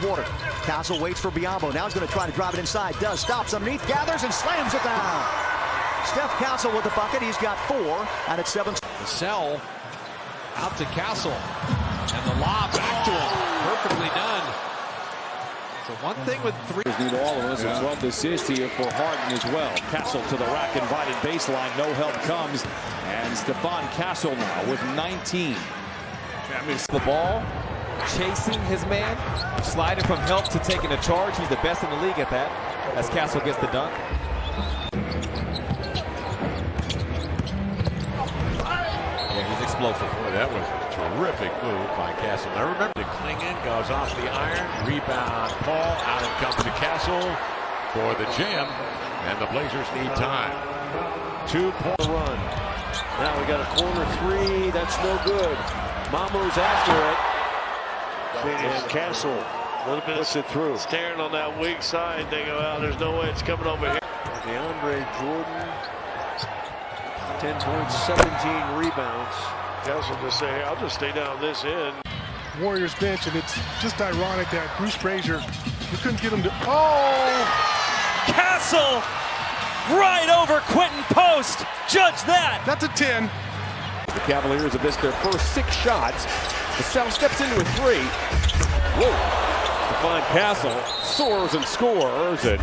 quarter. Castle waits for Biombo. Now he's going to try to drive it inside. Does. Stops underneath. Gathers and slams it down. Steph Castle with the bucket. He's got 4. And it's 7. Vassell out to Castle. And the lob back to him. Perfectly done. So one thing with 3. Need all of us. Yeah. 12 assists here for Harden as well. Castle to the rack, invited baseline. No help comes. And Stephon Castle now with 19. The ball, chasing his man, sliding from help to taking a charge. He's the best in the league at that, as Castle gets the dunk. Yeah, he's explosive. Boy, that was a terrific move by Castle. Now remember, Klingen goes off the iron, rebound, Paul, out it comes to Castle for the jam, and the Blazers need time. 2-point run. Now we got a corner 3. That's no good. Mamu's after it. And Castle A little bit puts it through. Staring on that weak side. They go out. There's no way it's coming over here. DeAndre Jordan, 10 points, 17 rebounds. Castle just say, hey, I'll just stay down this end. Warriors bench, and it's just ironic that Bruce Frazier, you couldn't get him to. Oh! Castle right over Quentin Post. Judge that. That's a 10. The Cavaliers have missed their first 6 shots. Vassell steps into a 3. Whoa! Stephon Castle soars and scores, and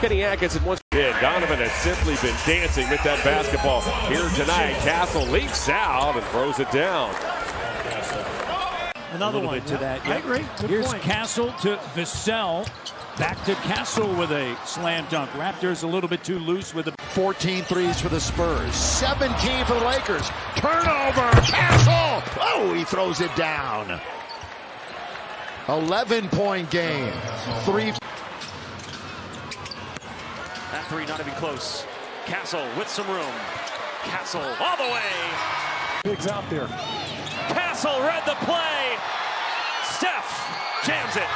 Kenny Atkinson once did. Donovan has simply been dancing with that basketball here tonight. Castle leaks out and throws it down. Another one to that. Yeah. I agree. Here's Castle to Vassell. Back to Castle with a slam dunk. Raptors a little bit too loose with the 14 threes for the Spurs. 17 for the Lakers. Turnover. Castle. Oh, he throws it down. 11-point game. 3. That 3 not even close. Castle with some room. Castle all the way. Biggs out there. Castle read the play. Steph jams it.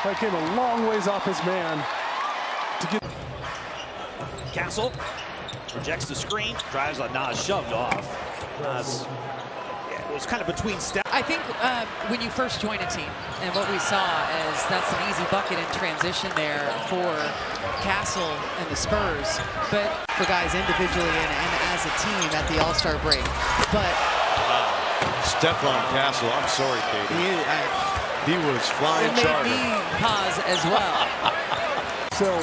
That came a long ways off his man. To get Castle rejects the screen. Drives on Nas, shoved off. Nas, yeah, it was kind of between Steph. I think when you first join a team, and what we saw is that's an easy bucket in transition there for Castle and the Spurs, but for guys individually and as a team at the All-Star break. But Stephon Castle, I'm sorry, Katie. He was flying it made me pause as well. So,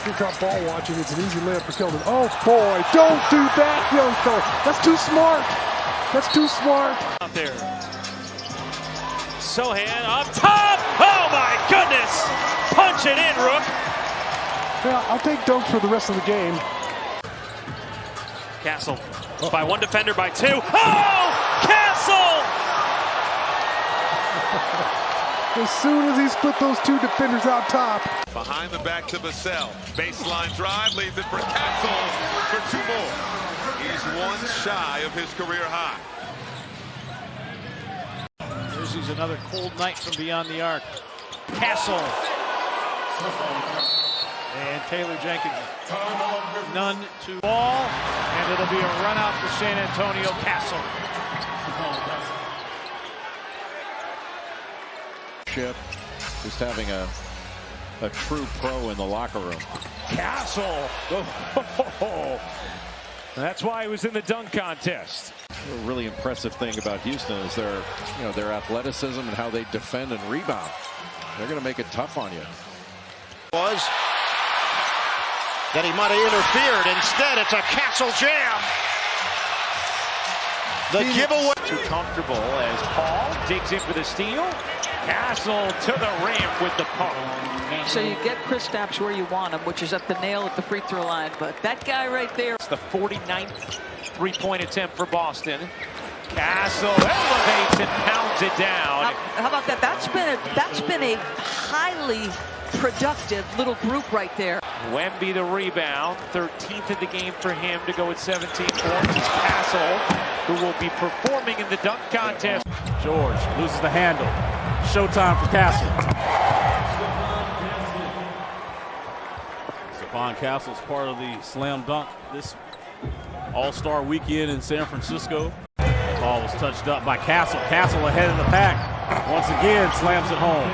you got ball watching. It's an easy layup for Keldon. Oh boy, don't do that, young fella. That's too smart. That's too smart. Out there. Sohan up top. Oh my goodness. Punch it in, Rook. Yeah, I'll take dunks for the rest of the game. Castle by 1 defender by 2. Oh! Castle! As soon as he split those 2 defenders out top. Behind the back to Vassell. Baseline drive leads it for Castle for 2 more. He's 1 shy of his career high. Here's another cold night from beyond the arc. Castle. And Taylor Jenkins. None to ball. And it'll be a run out for San Antonio. Castle. Just having a true pro in the locker room. Castle. Oh. That's why he was in the dunk contest. A really impressive thing about Houston is their athleticism and how they defend and rebound. They're going to make it tough on you. Was that he might have interfered. Instead, it's a Castle jam. The giveaway. Too comfortable as Paul digs in for the steal. Castle to the rim with the pump. So you get Kristaps where you want him, which is at the nail at the free throw line. But that guy right there. It's the 49th three-point attempt for Boston. Castle elevates and pounds it down. How about that? That's been a highly productive little group right there. Wemby the rebound, 13th in the game for him to go at 17 points. It's Castle, who will be performing in the dunk contest. George loses the handle. Showtime for Castle. Stephon Castle's part of the slam dunk this All-Star weekend in San Francisco. Ball was touched up by Castle. Castle ahead of the pack. Once again, slams it home.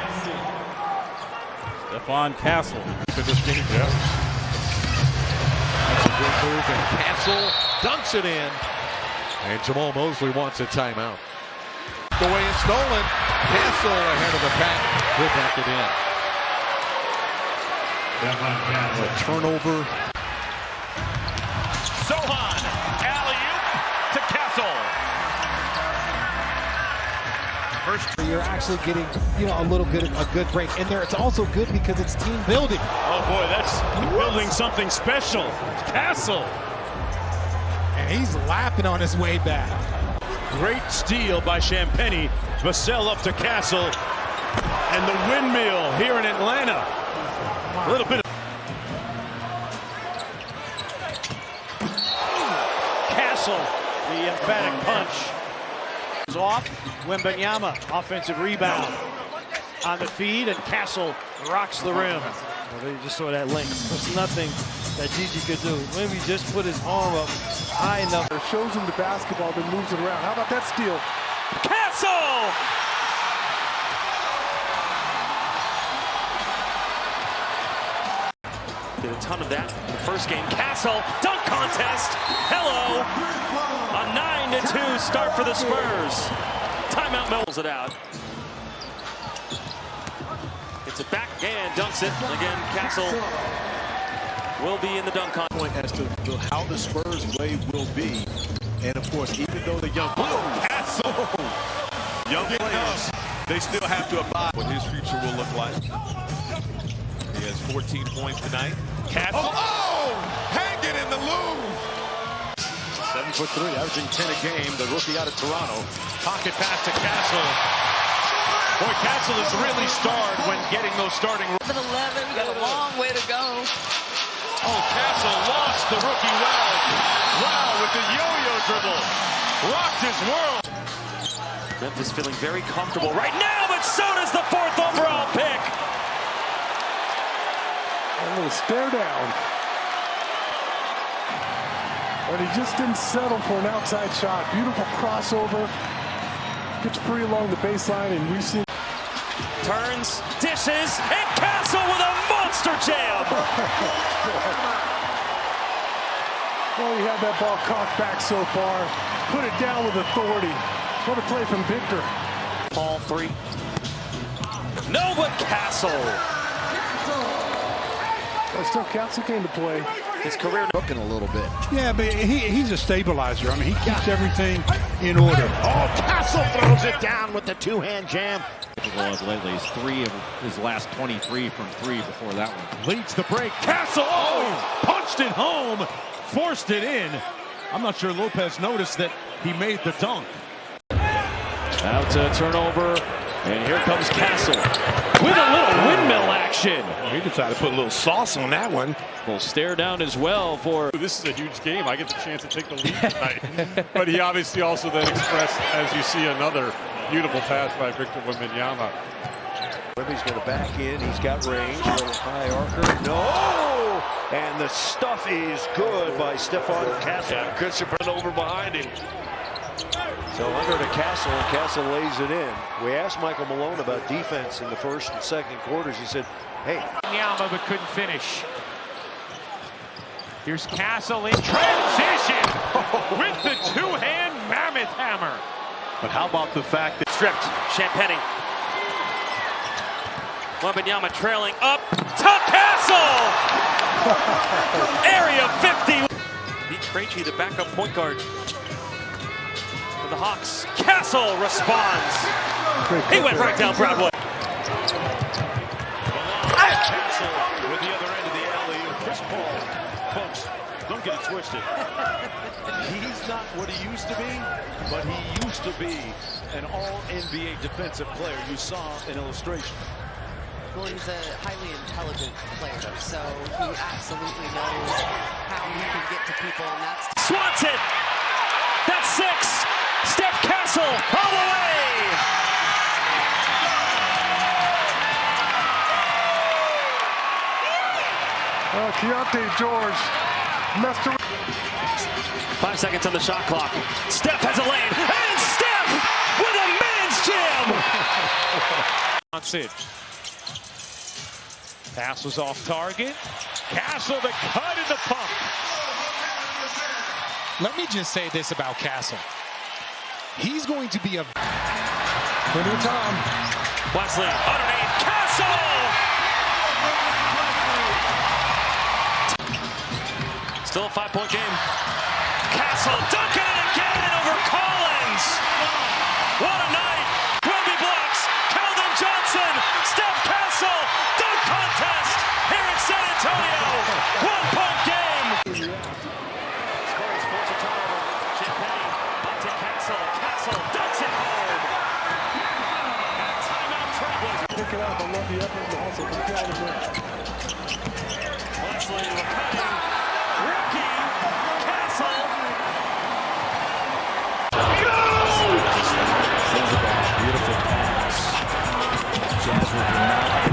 Stephon Castle. In this game, yeah. That's a good move, and Castle dunks it in. And Jamal Mosley wants a timeout. The way it's stolen. Castle ahead of the pack. He'll back it in. A turnover. Sohan, alley-oop to Castle. You're actually getting, a good break in there. It's also good because it's team building. Oh boy, that's building something special. Castle. And he's laughing on his way back. Great steal by Champagny. Vassell up to Castle. And the windmill here in Atlanta. A little bit of Castle, the emphatic punch. It's off. Wembanyama, offensive rebound on the feed, and Castle rocks the rim. Well, they just saw that link. There's nothing that Gigi could do. Maybe just put his arm up high enough. Shows him the basketball, then moves it around. How about that steal? Castle! Did a ton of that in the first game. Castle, dunk contest. Hello. A 9-2 start for the Spurs. Timeout mills it out. Gets it back and dunks it. Again, Castle will be in the dunk contest. Point as to how the Spurs way will be. And of course, even though the young Castle, young players, they still have to abide what his future will look like. He has 14 points tonight. Castle, hanging in the loop. 7'3", averaging 10 a game. The rookie out of Toronto. Pocket pass to Castle. Boy, Castle has really starred when getting those starting. 11, we got a long way to go. Oh, Castle lost the rookie well. Wow, with the yo-yo dribble. Rocked his world. Memphis feeling very comfortable right now, but so does the 4th overall pick. A little stare down. But he just didn't settle for an outside shot. Beautiful crossover. Gets free along the baseline, and we've seen. Turns, dishes, and Castle with a monster jam. Well, he had that ball cocked back so far. Put it down with authority. What a play from Victor. Ball 3. No, but Castle. Well, still Castle came to play. His career Looking a little bit. Yeah, but he's a stabilizer. I mean, he keeps everything in order. Oh, Castle throws it down with the two-hand jam. lately. He's 3 of his last 23 from 3 before that one. Leads the break. Castle, punched it home, forced it in. I'm not sure Lopez noticed that he made the dunk. Out to turnover, and here comes Castle with a little windmill action. He decided to put a little sauce on that one. Will stare down as well for. This is a huge game. I get the chance to take the lead tonight. But he obviously also then expressed, as you see, another beautiful pass by Victor Wembanyama. He's going to back in. He's got range. A little high archer. No! And the stuff is good by Stephon Castle. Yeah, Christian put over behind him. So under to Castle, and Castle lays it in. We asked Michael Malone about defense in the first and second quarters. He said, hey. Yama, but couldn't finish. Here's Castle in transition with the two-hand mammoth hammer. But how about the fact that Stripped. Champagny. Wembanyama trailing up to Castle. Area 50. Beat Krejci, the backup point guard for the Hawks. Castle responds. He went right down Broadway. Castle with the other end of the alley. Chris Paul, folks, don't get it twisted. He's not what he used to be, but he used to be an all-NBA defensive player. You saw an illustration. Well, he's a highly intelligent player, so he absolutely knows how he can get to people, and that's... Swats it! That's 6! Steph Castle all the way! Oh, Keontae George messed around. 5 seconds on the shot clock. Steph has a lane, and Steph with a man's jam! Pass was off target. Castle the cut in the pump. Let me just say this about Castle. He's going to be a Plenty of time. Wesley underneath. Castle! Still a 5-point game. Castle dunking it again over Collins. What a night. Wemby blocks. Keldon Johnson. Steph Castle. Dunk contest here in San Antonio. 1-point game. Spurs force a turnover. Champagne up to Castle. Castle dunks it hard. And timeout Trailblazers. Pick it up. I love the effort and also the crowd in there. Wesley cutting. Rookie. Castle. Beautiful pass. Jazz with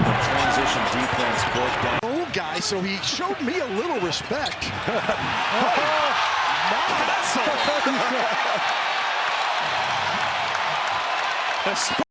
the transition defense broke down. Old guy, so he showed me a little respect. Castle.